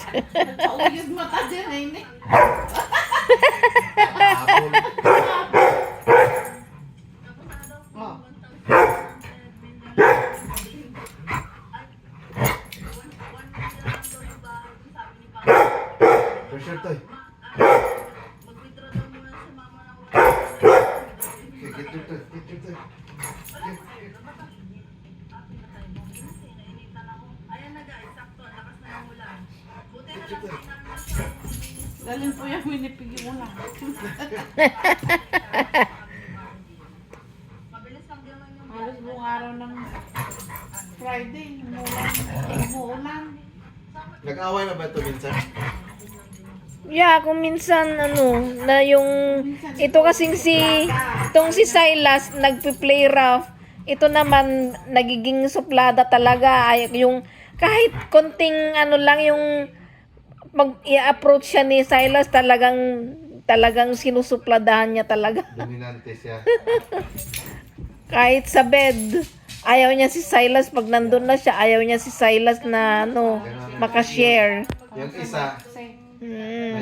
Nagpauyod mata dyan ay ni. Hapon. Oh. Pressure to eh. Get your to. Get your to. Galing po yung minipigil mo lang. Halos buong araw ng Friday, umuulan. Nag-away na ba ito minsan? Yeah, kung minsan na yung ito kasing itong si Silas nagpi-play rough. Ito naman nagiging suplada talaga. Ay, yung kahit konting lang yung mag-i-approach siya ni Silas, talagang sinusupladahan niya talaga. Dominante siya. Kahit sa bed, ayaw niya si Silas pag nandun na siya, ayaw niya si Silas na makashare. Yung isa, Mm.